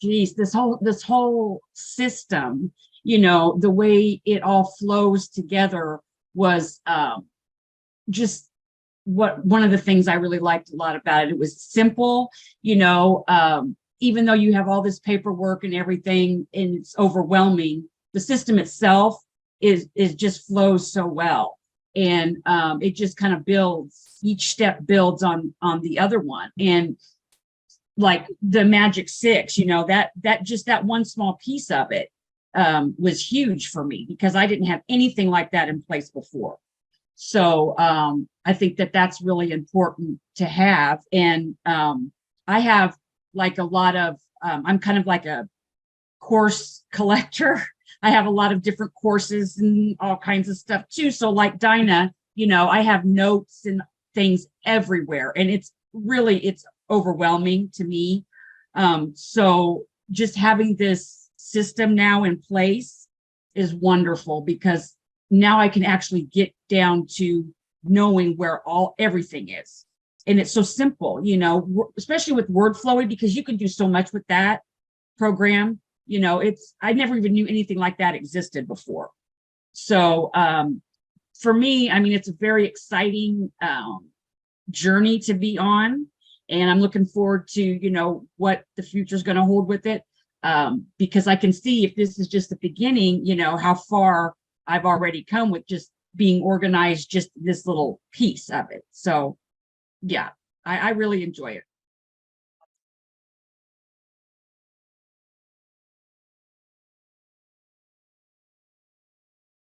geez, this whole system, the way it all flows together was just one of the things I really liked a lot about it. It was simple, even though you have all this paperwork and everything and it's overwhelming, the system itself is just flows so well. And it just kind of builds, each step builds on the other one. And like the Magic 6, that one small piece of it was huge for me because I didn't have anything like that in place before. So I think that that's really important to have. And I have like a lot of, I'm kind of like a course collector. I have a lot of different courses and all kinds of stuff too. So like Dinah, I have notes and things everywhere, and it's overwhelming to me. So just having this system now in place is wonderful because now I can actually get down to knowing where everything is. And it's so simple, especially with WordFlowy, because you can do so much with that program. I never even knew anything like that existed before. So for me, I mean, it's a very exciting journey to be on. And I'm looking forward to, what the future is going to hold with it. Because I can see if this is just the beginning, how far I've already come with just being organized, just this little piece of it. So yeah, I really enjoy it.